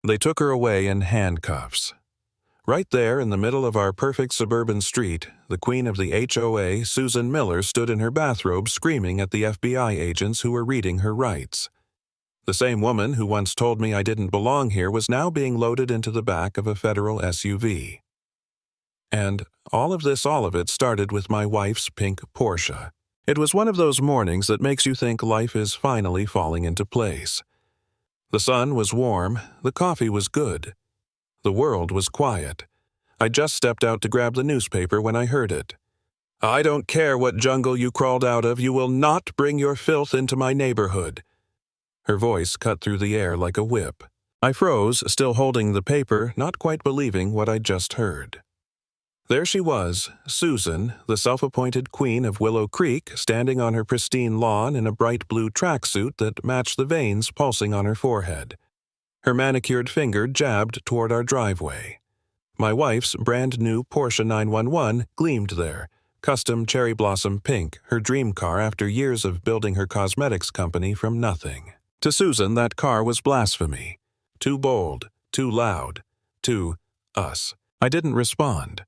They took her away in handcuffs. Right there in the middle of our perfect suburban street, the queen of the HOA, Susan Miller, stood in her bathrobe screaming at the FBI agents who were reading her rights. The same woman who once told me I didn't belong here was now being loaded into the back of a federal SUV. And all of it started with my wife's pink Porsche. It was one of those mornings that makes you think life is finally falling into place. The sun was warm, the coffee was good. The world was quiet. I just stepped out to grab the newspaper when I heard it. "I don't care what jungle you crawled out of, you will not bring your filth into my neighborhood." Her voice cut through the air like a whip. I froze, still holding the paper, not quite believing what I'd just heard. There she was, Susan, the self-appointed queen of Willow Creek, standing on her pristine lawn in a bright blue tracksuit that matched the veins pulsing on her forehead. Her manicured finger jabbed toward our driveway. My wife's brand-new Porsche 911 gleamed there, custom cherry blossom pink, her dream car after years of building her cosmetics company from nothing. To Susan, that car was blasphemy. Too bold, too loud, too us. I didn't respond.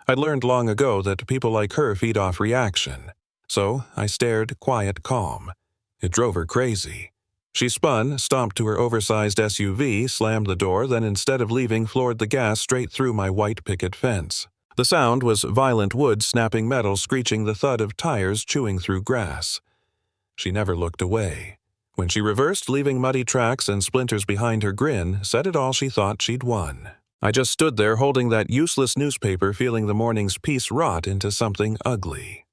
I'd learned long ago that people like her feed off reaction. So I stared quiet calm. It drove her crazy. She spun, stomped to her oversized SUV, slammed the door, then instead of leaving, floored the gas straight through my white picket fence. The sound was violent wood snapping metal, screeching the thud of tires chewing through grass. She never looked away. When she reversed, leaving muddy tracks and splinters behind, her grin said it all. She thought she'd won. I just stood there holding that useless newspaper, feeling the morning's peace rot into something ugly.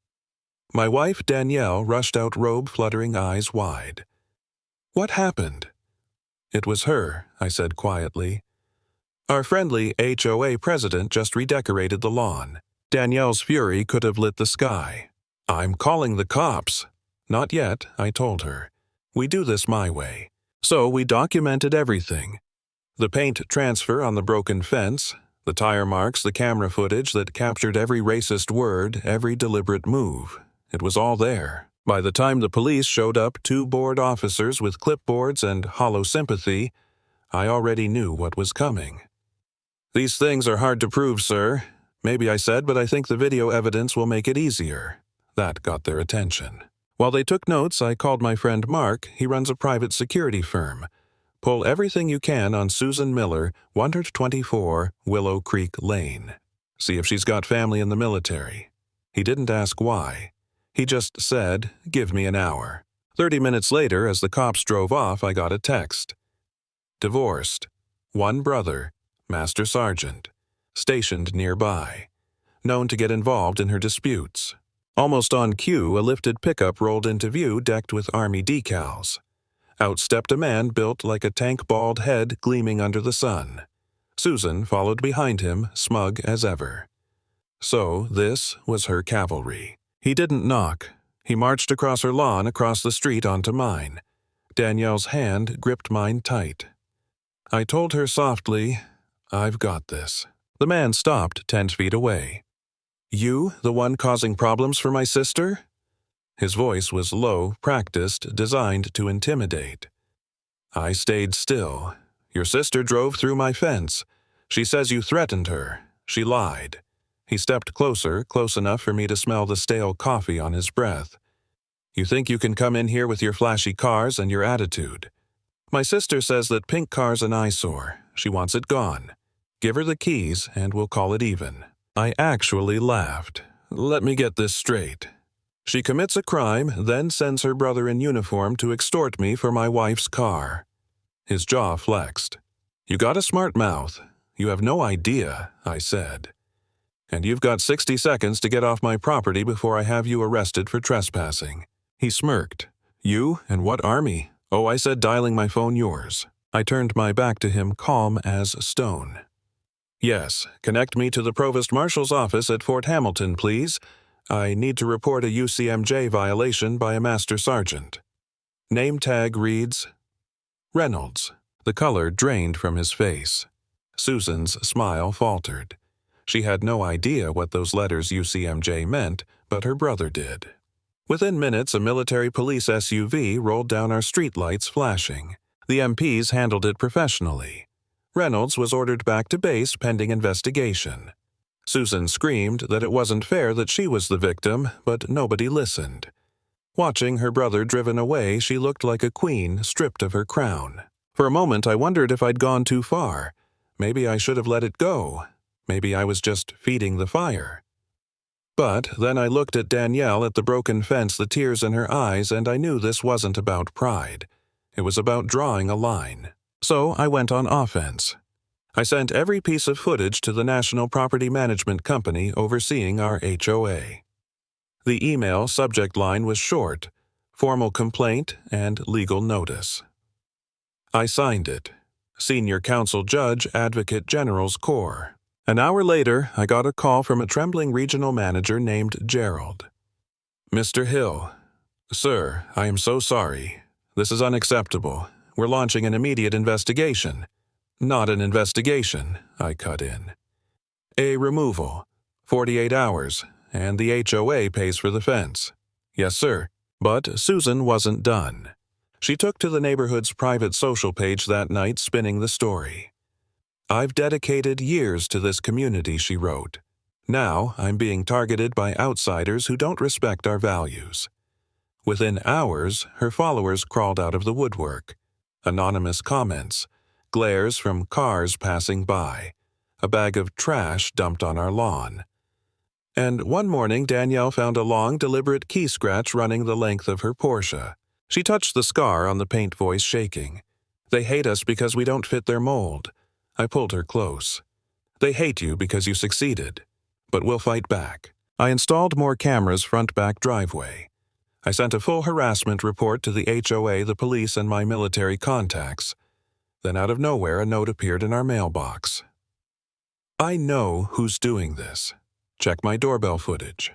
My wife, Danielle, rushed out, robe fluttering, eyes wide. "What happened?" "It was her," I said quietly. "Our friendly HOA president just redecorated the lawn." Danielle's fury could have lit the sky. "I'm calling the cops." "Not yet," I told her. "We do this my way." So we documented everything. The paint transfer on the broken fence, the tire marks, the camera footage that captured every racist word, every deliberate move. It was all there. By the time the police showed up, 2 bored officers with clipboards and hollow sympathy, I already knew what was coming. "These things are hard to prove, sir." "Maybe," I said, "but I think the video evidence will make it easier." That got their attention. While they took notes, I called my friend Mark. He runs a private security firm. "Pull everything you can on Susan Miller, 124 Willow Creek Lane. See if she's got family in the military." He didn't ask why. He just said, "Give me an hour." 30 minutes later, as the cops drove off, I got a text. "Divorced. 1 brother, Master Sergeant. Stationed nearby. Known to get involved in her disputes." Almost on cue, a lifted pickup rolled into view, decked with Army decals. Out stepped a man built like a tank, bald head gleaming under the sun. Susan followed behind him, smug as ever. So this was her cavalry. He didn't knock. He marched across her lawn, across the street onto mine. Danielle's hand gripped mine tight. I told her softly, "I've got this." The man stopped 10 feet away. "You, the one causing problems for my sister?" His voice was low, practiced, designed to intimidate. I stayed still. "Your sister drove through my fence. She says you threatened her. She lied." He stepped closer, close enough for me to smell the stale coffee on his breath. "You think you can come in here with your flashy cars and your attitude. My sister says that pink car's an eyesore. She wants it gone. Give her the keys and we'll call it even." I actually laughed. "Let me get this straight. She commits a crime, then sends her brother in uniform to extort me for my wife's car." His jaw flexed. "You got a smart mouth. You have no idea," I said. "And you've got 60 seconds to get off my property before I have you arrested for trespassing." He smirked. "You? And what army?" "Oh," I said, dialing my phone, "yours." I turned my back to him, calm as stone. "Yes, connect me to the Provost Marshal's office at Fort Hamilton, please. I need to report a UCMJ violation by a Master Sergeant." Name tag reads, Reynolds. The color drained from his face. Susan's smile faltered. She had no idea what those letters UCMJ meant, but her brother did. Within minutes, a military police SUV rolled down our streetlights flashing. The MPs handled it professionally. Reynolds was ordered back to base pending investigation. Susan screamed that it wasn't fair that she was the victim, but nobody listened. Watching her brother driven away, she looked like a queen stripped of her crown. For a moment, I wondered if I'd gone too far. Maybe I should have let it go. Maybe I was just feeding the fire. But then I looked at Danielle at the broken fence, the tears in her eyes, and I knew this wasn't about pride. It was about drawing a line. So I went on offense. I sent every piece of footage to the National Property Management Company overseeing our HOA. The email subject line was short: formal complaint and legal notice. I signed it: Senior Counsel Judge, Advocate General's Court. An hour later, I got a call from a trembling regional manager named Gerald. Mr. Hill. Sir, I am so sorry. This is unacceptable. We're launching an immediate investigation. Not an investigation, I cut in. A removal. 48 hours, and the HOA pays for the fence. Yes, sir. But Susan wasn't done. She took to the neighborhood's private social page that night, spinning the story. I've dedicated years to this community, she wrote. Now I'm being targeted by outsiders who don't respect our values. Within hours, her followers crawled out of the woodwork. Anonymous comments, glares from cars passing by, a bag of trash dumped on our lawn. And one morning, Danielle found a long, deliberate key scratch running the length of her Porsche. She touched the scar on the paint, voice shaking. They hate us because we don't fit their mold. I pulled her close. They hate you because you succeeded. But we'll fight back. I installed more cameras front-back driveway. I sent a full harassment report to the HOA, the police, and my military contacts. Then out of nowhere, a note appeared in our mailbox. I know who's doing this. Check my doorbell footage.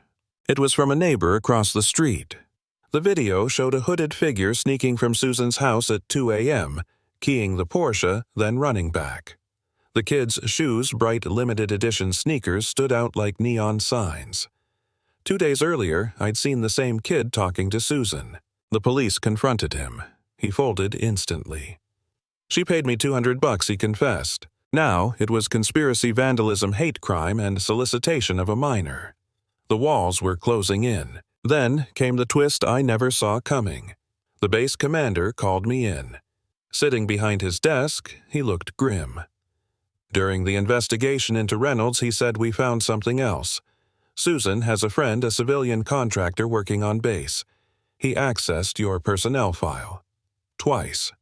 It was from a neighbor across the street. The video showed a hooded figure sneaking from Susan's house at 2 a.m., keying the Porsche, then running back. The kid's shoes, bright limited edition sneakers, stood out like neon signs. 2 days earlier, I'd seen the same kid talking to Susan. The police confronted him. He folded instantly. She paid me $200, he confessed. Now it was conspiracy, vandalism, hate crime, and solicitation of a minor. The walls were closing in. Then came the twist I never saw coming. The base commander called me in. Sitting behind his desk, he looked grim. During the investigation into Reynolds, he said, we found something else. Susan has a friend, a civilian contractor working on base. He accessed your personnel file. Twice.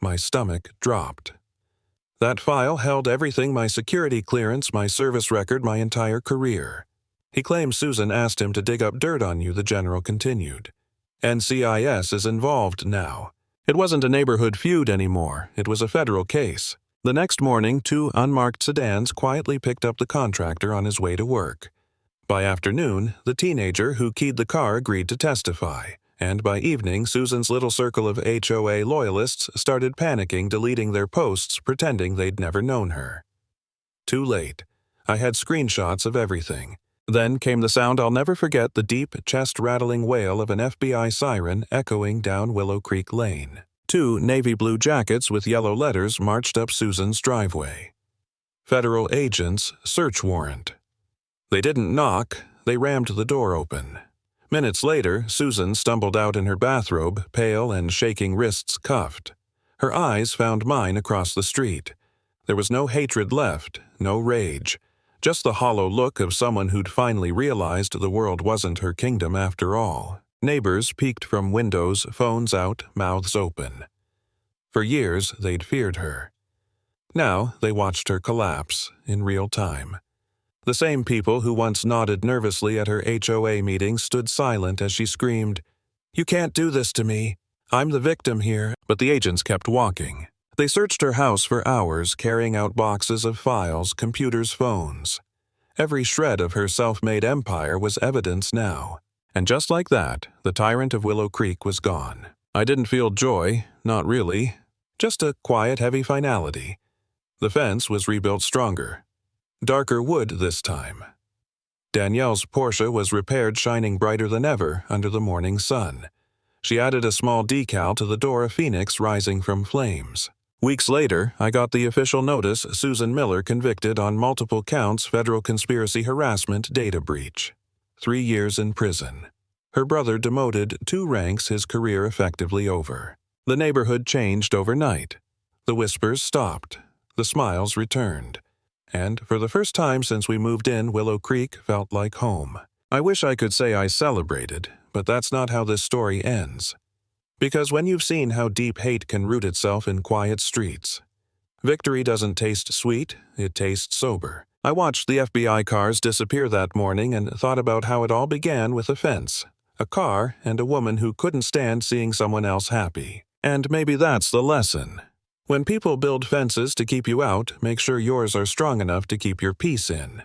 My stomach dropped. That file held everything: my security clearance, my service record, my entire career. He claims Susan asked him to dig up dirt on you, the general continued. NCIS is involved now. It wasn't a neighborhood feud anymore. It was a federal case. The next morning, 2 unmarked sedans quietly picked up the contractor on his way to work. By afternoon, the teenager who keyed the car agreed to testify, and by evening, Susan's little circle of HOA loyalists started panicking, deleting their posts, pretending they'd never known her. Too late. I had screenshots of everything. Then came the sound I'll never forget, the deep, chest-rattling wail of an FBI siren echoing down Willow Creek Lane. 2 navy blue jackets with yellow letters marched up Susan's driveway. Federal agents, search warrant. They didn't knock, they rammed the door open. Minutes later, Susan stumbled out in her bathrobe, pale and shaking, wrists cuffed. Her eyes found mine across the street. There was no hatred left, no rage. Just the hollow look of someone who'd finally realized the world wasn't her kingdom after all. Neighbors peeked from windows, phones out, mouths open. For years, they'd feared her. Now, they watched her collapse in real time. The same people who once nodded nervously at her HOA meetings stood silent as she screamed, "You can't do this to me. I'm the victim here." But the agents kept walking. They searched her house for hours, carrying out boxes of files, computers, phones. Every shred of her self-made empire was evidence now. And just like that, the tyrant of Willow Creek was gone. I didn't feel joy, not really. Just a quiet, heavy finality. The fence was rebuilt stronger. Darker wood this time. Danielle's Porsche was repaired, shining brighter than ever under the morning sun. She added a small decal to the door, a phoenix rising from flames. Weeks later, I got the official notice: Susan Miller convicted on multiple counts, federal conspiracy, harassment, data breach. 3 years in prison. Her brother demoted 2 ranks, his career effectively over. The neighborhood changed overnight. The whispers stopped. The smiles returned. And for the first time since we moved in, Willow Creek felt like home. I wish I could say I celebrated, but that's not how this story ends. Because when you've seen how deep hate can root itself in quiet streets, victory doesn't taste sweet, it tastes sober. I watched the FBI cars disappear that morning and thought about how it all began with a fence, a car, and a woman who couldn't stand seeing someone else happy. And maybe that's the lesson. When people build fences to keep you out, make sure yours are strong enough to keep your peace in.